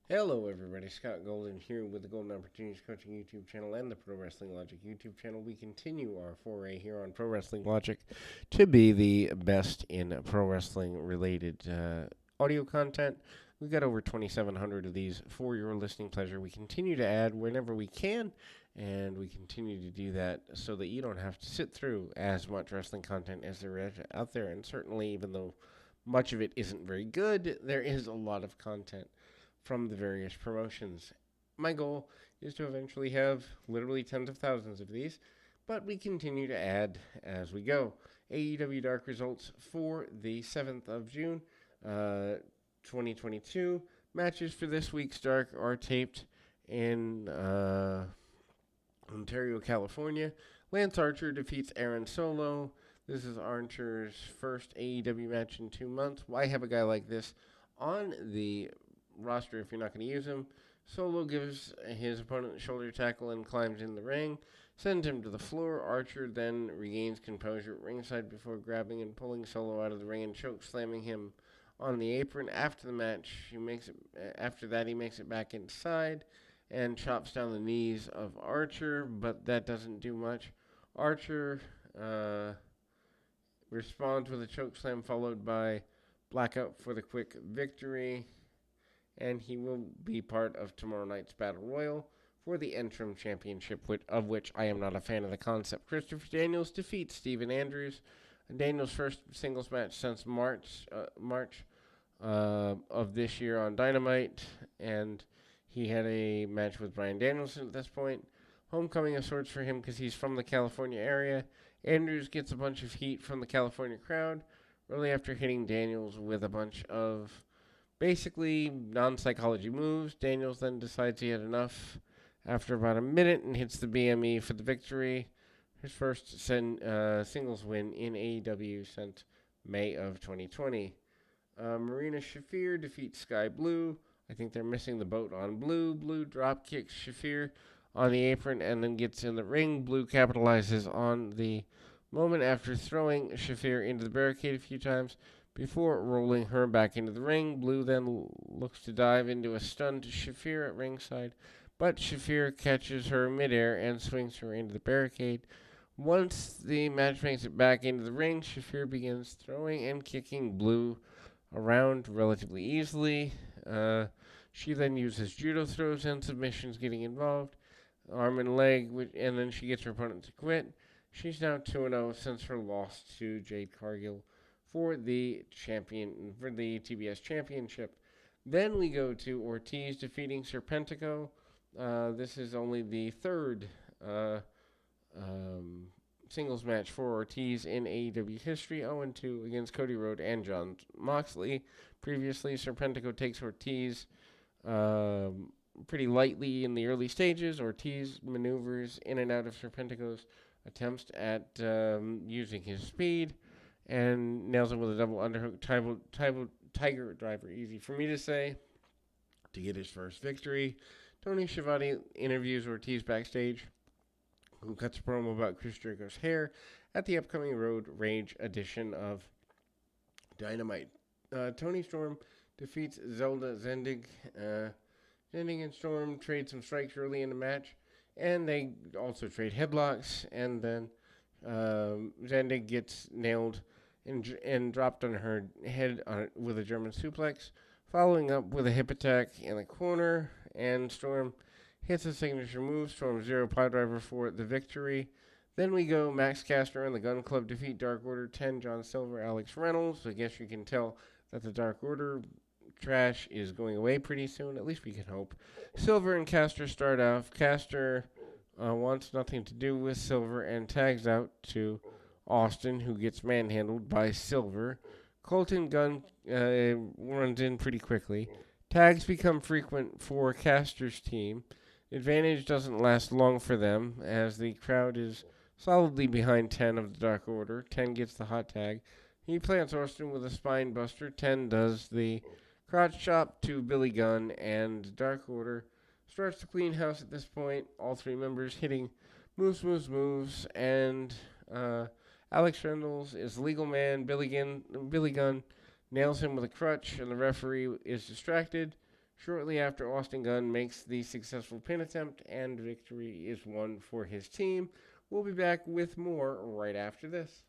Hello, everybody. Scott Golden here with the Golden Opportunities Coaching YouTube channel and the Pro Wrestling Logic YouTube channel. We continue our foray here on Pro Wrestling Logic to be the best in pro wrestling related audio content. We've got over 2,700 of these for your listening pleasure. We continue to add whenever we can, and we continue to do that so that you don't have to sit through as much wrestling content as there is out there. And certainly, even though much of it isn't very good, there is a lot of content from the various promotions. My goal is to eventually have literally tens of thousands of these, but we continue to add as we go. AEW Dark results for the 7th of June, 2022. Matches for this week's Dark are taped in Ontario, California. Lance Archer defeats Aaron Solo. This is Archer's first AEW match in 2 months. Why have a guy like this on the roster if you're not going to use him? Solo gives his opponent a shoulder tackle and climbs in the ring, sends him to the floor. Archer then regains composure at ringside before grabbing and pulling Solo out of the ring and choke slamming him on the apron. After the match, After that, he makes it back inside and chops down the knees of Archer, but that doesn't do much. Archer responds with a choke slam followed by blackout for the quick victory, and he will be part of tomorrow night's Battle Royal for the interim championship, of which I am not a fan of the concept. Christopher Daniels defeats Steven Andrews. Daniels' first singles match since March of this year on Dynamite, and he had a match with Bryan Danielson at this point. Homecoming of sorts for him because he's from the California area. Andrews gets a bunch of heat from the California crowd, really after hitting Daniels with a bunch of basically non-psychology moves. Daniels then decides he had enough after about a minute and hits the BME for the victory. His first singles win in AEW since May of 2020. Marina Shafir defeats Sky Blue. I think they're missing the boat on Blue. Blue drop kicks Shafir on the apron and then gets in the ring. Blue capitalizes on the moment after throwing Shafir into the barricade a few times before rolling her back into the ring. Blue then looks to dive into a stunned Shafir at ringside, but Shafir catches her midair and swings her into the barricade. Once the match makes it back into the ring, Shafir begins throwing and kicking Blue around relatively easily. She then uses judo throws and submissions, getting involved, arm and leg, and then she gets her opponent to quit. She's now 2-0 since her loss to Jade Cargill for the TBS Championship. Then we go to Ortiz defeating Serpentico. This is only the third singles match for Ortiz in AEW history, 0-2 against Cody Rhodes and Jon Moxley. Previously, Serpentico takes Ortiz pretty lightly in the early stages. Ortiz maneuvers in and out of Serpentico's attempts at using his speed and nails him with a double underhook tiger driver. Easy for me to say. To get his first victory, Tony Schiavone interviews Ortiz backstage, who cuts a promo about Chris Jericho's hair at the upcoming Road Rage edition of Dynamite. Tony Storm defeats Zelda Zendig. Zendig and Storm trade some strikes early in the match, and they also trade headlocks, and then Zendig gets nailed and dropped on her head with a German suplex, following up with a hip attack in the corner, and Storm hits a signature move. Storm Zero Piledriver for the victory. Then we go Max Caster and the Gun Club defeat Dark Order 10, John Silver, Alex Reynolds. I guess you can tell that the Dark Order trash is going away pretty soon. At least we can hope. Silver and Caster start off. Caster wants nothing to do with Silver and tags out to Austin, who gets manhandled by Silver. Colton Gunn runs in pretty quickly. Tags become frequent for Caster's team. Advantage doesn't last long for them, as the crowd is solidly behind 10 of the Dark Order. 10 gets the hot tag. He plants Austin with a spine buster. 10 does the crotch chop to Billy Gunn, and Dark Order starts to clean house at this point. All three members hitting moves, and Alex Reynolds is legal man. Billy Gunn nails him with a crutch, and the referee is distracted. shortly after Austin Gunn makes the successful pin attempt, and victory is won for his team. We'll be back with more right after this.